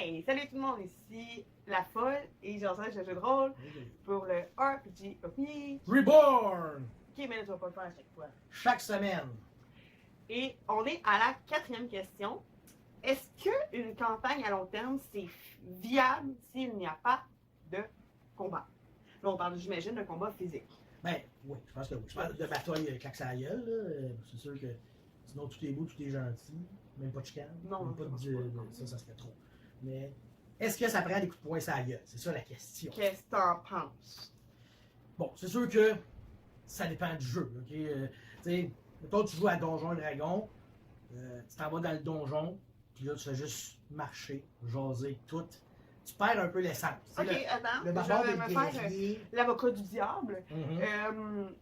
Hey, salut tout le monde, ici La Folle et j'enseigne le jeu de rôle pour le RPG of Me. Reborn! Ok, mais là, tu vas pas le faire à chaque fois. Chaque semaine. Et on est à la 4e question. Est-ce qu'une campagne à long terme, c'est viable s'il n'y a pas de combat? Là, on parle, j'imagine, de combat physique. Ben, oui, je pense que oui. Je parle de bataille claque sa gueule, là. C'est sûr que sinon tout est beau, tout est gentil. Même pas de chicane. Non, même pas ça de, marche pas. ça serait trop. Mais est-ce que ça prend des coups de poing sur la gueule? C'est ça la question. Qu'est-ce que t'en penses? Bon, c'est sûr que ça dépend du jeu. Ok? Tu sais, mettons, tu joues à Donjon et Dragon, tu t'en vas dans le donjon, puis là, tu fais juste marcher, jaser, tout. Tu perds un peu l'essence. Ok, attends, Le je barbare vais des me faire guerriers. l'avocat du diable. Mhm.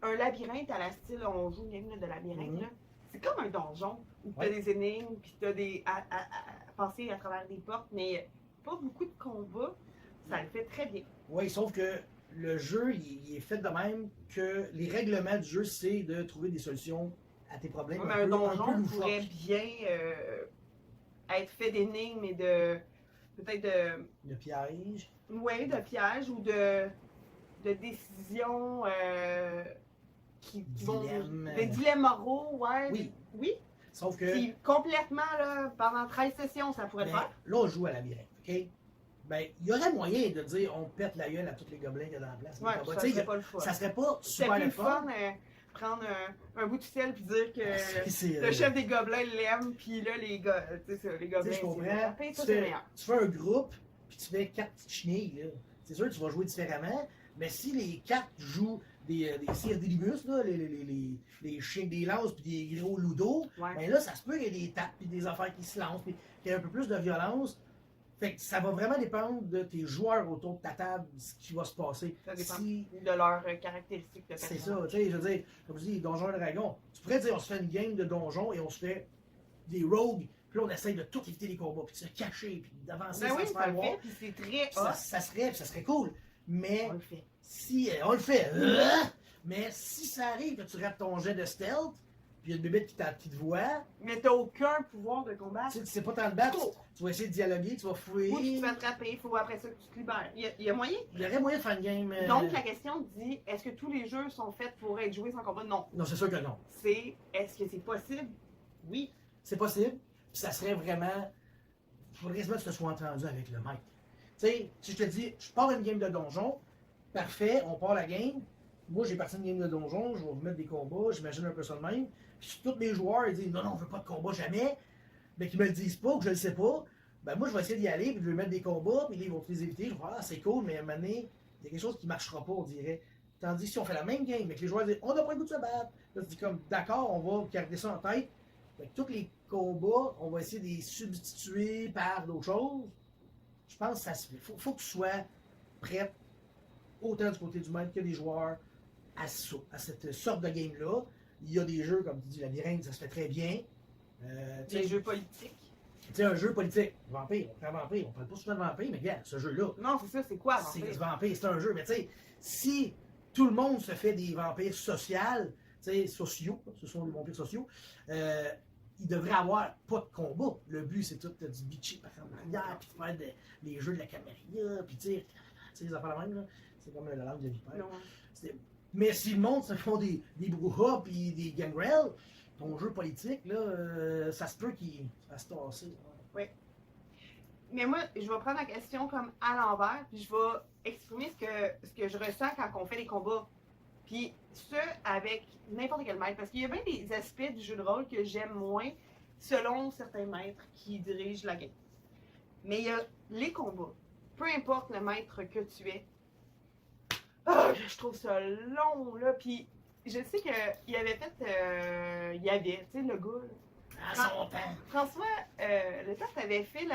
Un labyrinthe à la style, on joue une game de labyrinthe, Mhm. là. C'est comme un donjon où t'as Ouais. des énigmes, puis t'as des à passer à travers des portes, mais pas beaucoup de combats. Ça le fait très bien. Oui, sauf que le jeu, il est fait de même que les règlements du jeu, c'est de trouver des solutions à tes problèmes. Mais un donjon loufoques. pourrait bien être fait d'énigmes et de peut-être de Le piège. ouais, de pièges ou de décisions qui vont Dilemme. des dilemmes moraux, ouais. Oui. Oui. Sauf que Puis complètement là, pendant 13 sessions, ça pourrait le ben, faire. là, on joue à labyrinthe, OK? Ben, il y aurait moyen de dire on pète la gueule à tous les gobelins qu'il y a dans la place. Ouais, Tu ça sais, serait pas le fun. ça serait pas C'est super plus le le fun. fun prendre un bout de ficelle puis dire que C'est, le chef des gobelins l'aime, puis là, les gobelins, Tu sais, je comprends. ça, Tu c'est fais, meilleur. tu fais un groupe, puis tu fais 4 petites chenilles, là. C'est sûr que tu vas jouer différemment, mais si les 4 jouent des Cirdelibus, là, les chiens des lances, puis des gros ludos, Ouais. ben là, ça se peut qu'il y ait des tapes, puis des affaires qui se lancent, puis qu'il y ait un peu plus de violence. Fait que ça va vraiment dépendre de tes joueurs autour de ta table, ce qui va se passer. Ça dépend Si- de leurs caractéristiques de c'est personnage. ça, tu sais, je veux dire, comme je dis, Donjons et Dragons. Tu pourrais dire, on se fait une game de donjons et on se fait des rogues, puis là, on essaye de tout éviter les combats, puis de se cacher, puis d'avancer Ben sans oui, se ça faire le voir. fait, puis c'est très Puis ça, hot. ça serait cool. Mais On le fait. si on le fait, mais si ça arrive que tu rates ton jet de stealth, puis il y a une bébête qui te voit, Mais t'as aucun pouvoir de combat. tu sais pas tant te battre, tu vas essayer de dialoguer, tu vas fouiller. Ou tu te fais attraper, il faut après ça que tu te libères. Il y a moyen. Il y aurait moyen de faire une game. Donc la question dit, est-ce que tous les jeux sont faits pour être joués sans combat? Non. Non, c'est sûr que non. C'est, est-ce que c'est possible? Oui. C'est possible, puis ça serait vraiment. Il faudrait quasiment que tu te sois entendu avec le maître. Tu sais, si je te dis, je pars une game de donjon, parfait, on part la game. Moi, j'ai parti une game de donjon, je vais vous mettre des combats, j'imagine un peu ça de même. Puis si tous mes joueurs ils disent non, non, on veut pas de combat jamais, ben qu'ils me le disent pas, ou que je le sais pas, ben moi, je vais essayer d'y aller, puis je vais mettre des combats, puis là, ils vont tous les éviter. Je vais faire, ah, c'est cool, mais à un moment donné, il y a quelque chose qui marchera pas, on dirait. Tandis que si on fait la même game, mais que les joueurs disent, on n'a pas le goût de se battre, là, tu dis comme, d'accord, on va garder ça en tête. Fait que tous les combats, on va essayer de les substituer par d'autres choses. Je pense que ça se fait. Faut que tu sois prêt, autant du côté du maître que des joueurs, à ça, à cette sorte de game-là. Il y a des jeux, comme tu dis, Labyrinthe, ça se fait très bien. Tu Les sais, jeux politiques. un jeu politique, vampire, on prend vampire, on parle pas souvent de vampire, mais regarde, ce jeu-là, Non, c'est ça, c'est quoi? c'est Vampire? du vampire, c'est un jeu. Mais tu sais, si tout le monde se fait des vampires sociaux, ce sont des vampires sociaux, il devrait avoir pas de combat. Le but, c'est tout de du bitcher par exemple arrière, puis de faire les jeux de la camarilla, puis tu sais, les affaires de même, là. C'est comme la langue de la vipère. Non. Mais si le monde se font des brouhahs puis des gangrels, ton jeu politique, là, ça se peut qu'il fasse tasser. Mais moi, je vais prendre la question comme à l'envers, puis je vais exprimer ce que je ressens quand on fait les combats. Puis ce, avec n'importe quel maître. Parce qu'il y a bien des aspects du jeu de rôle que j'aime moins, selon certains maîtres qui dirigent la game. Mais il y a les combats. Peu importe le maître que tu es. Ah, je trouve ça long, là. Puis je sais qu'il avait fait... tu sais, le gars, là. À son temps. François, le temps avait fait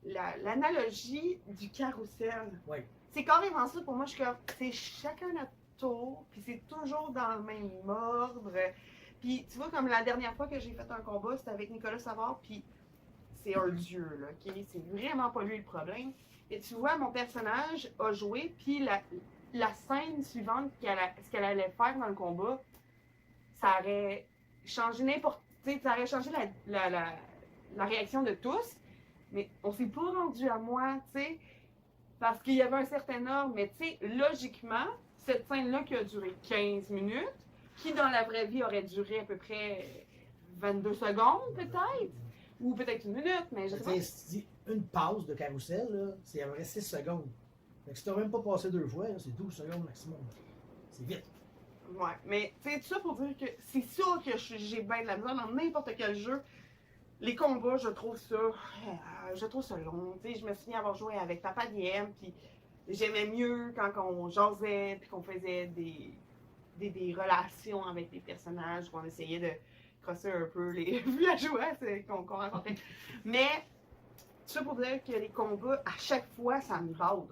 l'analogie du carrousel. Oui. C'est carrément ça pour moi. Je suis comme, c'est chacun notre tour, puis c'est toujours dans le même ordre. Puis tu vois, comme la dernière fois que j'ai fait un combat, c'était avec Nicolas Savard, puis c'est un dieu, là, ok? C'est vraiment pas lui le problème. Et tu vois, mon personnage a joué, puis la scène suivante, ce qu'elle allait faire dans le combat, ça aurait changé n'importe... Tu sais, ça aurait changé la réaction de tous. Mais on s'est pas rendu à moi, tu sais, parce qu'il y avait un certain ordre. Mais tu sais, logiquement, cette scène-là qui a duré 15 minutes, qui dans la vraie vie aurait duré à peu près 22 secondes, peut-être, ou peut-être une minute, mais je sais pas. Tu sais, si tu dis une pause de carrousel, là, c'est à peu près 6 secondes. Fait que si t'as même pas passé 2 fois, là, c'est 12 secondes maximum. C'est vite. Ouais, mais tu sais, tout ça pour dire que c'est sûr que j'ai bien de la misère dans n'importe quel jeu. Les combats, je trouve ça long. Tu sais, je me souviens avoir joué avec Papa DM, puis j'aimais mieux quand on jasait, puis qu'on faisait des relations avec les personnages, qu'on essayait de crosser un peu les villageois qu'on rencontrait. Mais, tout ça pour dire que les combats, à chaque fois, ça me borde.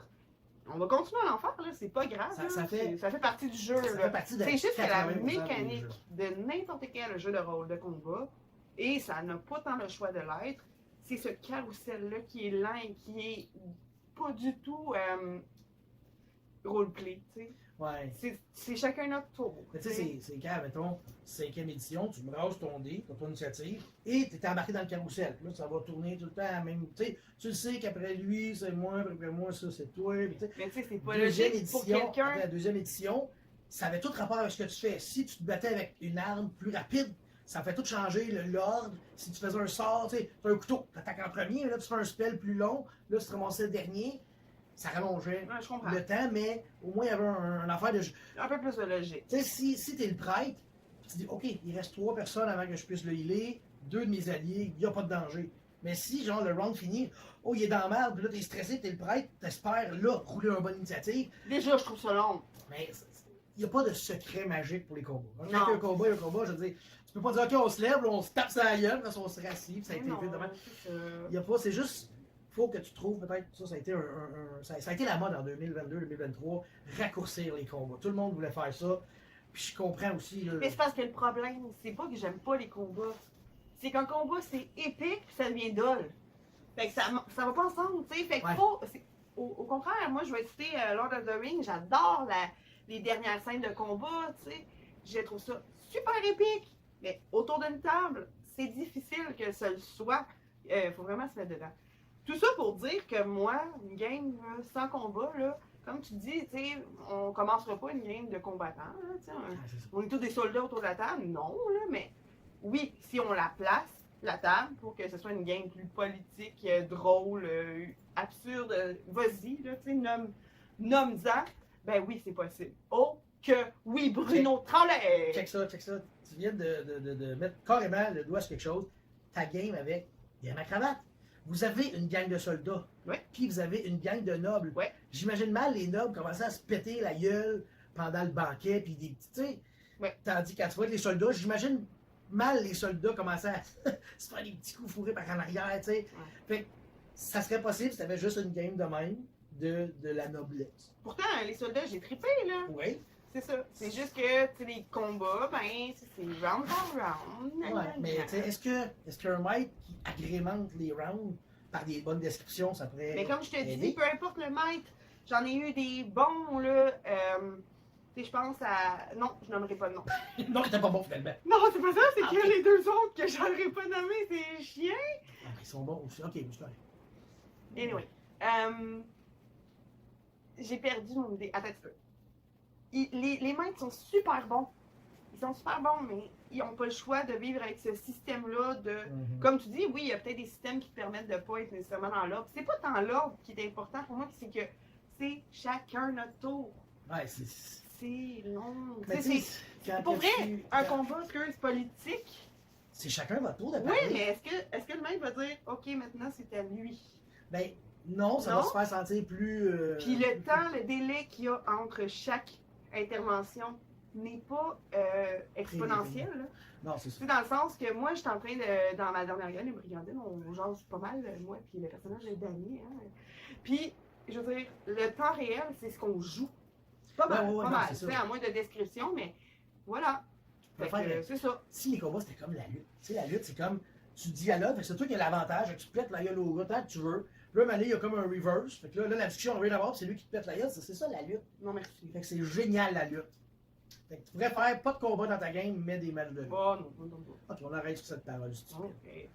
On va continuer à en faire, là, c'est pas grave. Ça fait partie du jeu. Ça fait partie de C'est juste que la 80% des mécanique jeux. de n'importe quel jeu de rôle de combat, et ça n'a pas tant le choix de l'être, c'est ce carrousel-là qui est lent et qui est pas du tout roleplay, tu sais. Ouais. C'est chacun notre tour. Mais tu sais, c'est quand, mettons, 5e édition, tu brasses ton dé, t'as ton initiative, et t'es embarqué dans le carrousel. Puis là, ça va tourner tout le temps à la même. Tu le sais qu'après lui, c'est moi, puis après moi, ça, c'est toi. Puis, Mais tu sais, c'est pas deuxième logique pour édition, quelqu'un. après la deuxième édition, ça avait tout rapport avec ce que tu fais. Si tu te battais avec une arme plus rapide, ça fait tout changer l'ordre. Si tu faisais un sort, tu sais, t'as un couteau, t'attaques en premier, là, tu fais un spell plus long, là, tu te ramassais le dernier. Ça rallongeait Ouais, je comprends. le temps, mais au moins il y avait un affaire de. Un peu plus de logique. Tu sais, si t'es le prêtre, tu dis, OK, il reste 3 personnes avant que je puisse le healer, 2 de mes alliés, il n'y a pas de danger. Mais si, genre, le round finit, oh, il est dans la merde, puis là, t'es stressé, t'es le prêtre, t'espères, là, rouler une bonne initiative. Déjà, je trouve ça long. Mais il n'y a pas de secret magique pour les combats. Quand Non. il y a un combat, il y a un combat, je veux dire, tu peux pas dire, OK, on se lève, là, on se tape sur la gueule, parce qu'on se rassit, puis ça a été Non, fait demain. c'est ça. Il n'y a pas, c'est juste, faut que tu trouves peut-être, ça a été ça a été la mode en 2022-2023, raccourcir les combats. Tout le monde voulait faire ça. Puis je comprends aussi. Là, Mais c'est parce que le problème, c'est pas que j'aime pas les combats. C'est qu'un combat, c'est épique, puis ça devient dole. Fait que ça va pas ensemble, tu sais. Fait que Ouais. au contraire, moi, je vais citer Lord of the Rings. J'adore les dernières scènes de combat, tu sais. Je trouve ça super épique. Mais autour d'une table, c'est difficile que ça le soit. Faut vraiment se mettre dedans. Tout ça pour dire que moi, une game là, sans combat, là, comme tu dis, tu sais, on commencera pas une game de combattants. Là, tu sais, c'est ça. on est tous des soldats autour de la table. Non, là, mais oui, si on la place, la table, pour que ce soit une game plus politique, drôle, absurde, vas-y, là, tu sais, nomme-en, ben oui, c'est possible. Oh, que oui, Bruno Tremblay! Check ça. Tu viens de mettre carrément le doigt sur quelque chose. Ta game avec ma cravate. Vous avez une gang de soldats. Ouais. Puis vous avez une gang de nobles. Ouais. J'imagine mal les nobles commencer à se péter la gueule pendant le banquet. Puis des petits. Tu sais. Ouais. Tandis qu'à tu vois les soldats, j'imagine mal les soldats commencer à se faire des petits coups fourrés par en arrière. Tu sais. Ouais. Fait que ça serait possible si tu avais juste une game de même de la noblesse. Pourtant, les soldats, j'ai trippé, là. Oui. C'est ça. C'est juste que, tu sais, les combats, ben, c'est round par round. Ouais, mais tu sais, est-ce qu'un maître qui agrémente les rounds par des bonnes descriptions, ça pourrait. Mais comme je te aider? dis, peu importe le maître, j'en ai eu des bons, là. Tu sais, je pense à. Non, je nommerai pas de nom. Non, c'était pas bon finalement. Non, c'est pas ça, c'est Ah, que ok. les deux autres que j'aurais pas nommés, c'est chiens. Ah, ils sont bons aussi. Ok, c'est correct. Anyway. J'ai perdu mon idée. Attends un petit peu. Les maîtres sont super bons. Ils sont super bons, mais ils n'ont pas le choix de vivre avec ce système-là de. Mhm. Comme tu dis, oui, il y a peut-être des systèmes qui te permettent de ne pas être nécessairement dans l'ordre. C'est pas tant l'ordre qui est important pour moi, c'est que c'est chacun notre tour. Ouais, c'est. C'est long. Mais Tu tu sais, sais, quand pour que vrai, tu- un quand- combat, c'est politique. C'est chacun votre tour de Oui, parler. mais est-ce que le maître va dire, OK, maintenant c'est à lui? Ben, non, ça Non. va se faire sentir plus. Puis le temps, le délai qu'il y a entre chaque intervention n'est pas exponentiel. Là. Non, c'est ça. C'est dans le sens que moi, j'étais en train de. Dans ma dernière gueule, les brigandines, on jase pas mal, moi, puis le personnage est Danny. Hein. Puis, je veux dire, le temps réel, c'est ce qu'on joue. Pas mal, Ouais, pas non, mal. c'est ça. Tu sais, à moins de description, mais voilà. peux Fait faire que, le- c'est ça. Si les combats c'était comme la lutte. Tu sais, la lutte, c'est comme tu dialogues, fait que c'est toi qui as l'avantage, fait que tu pètes la gueule au gars tant que tu veux. Puis là, Mané, il y a comme un reverse. Fait que là la discussion, on rien à voir, c'est lui qui te pète la gueule. C'est ça la lutte. Non, merci. Fait que c'est génial la lutte. Fait que tu pourrais faire pas de combat dans ta game, mais des matchs de lutte. Oh non, non, non, non. Ok, on arrête sur cette parole. si tu veux. Ok.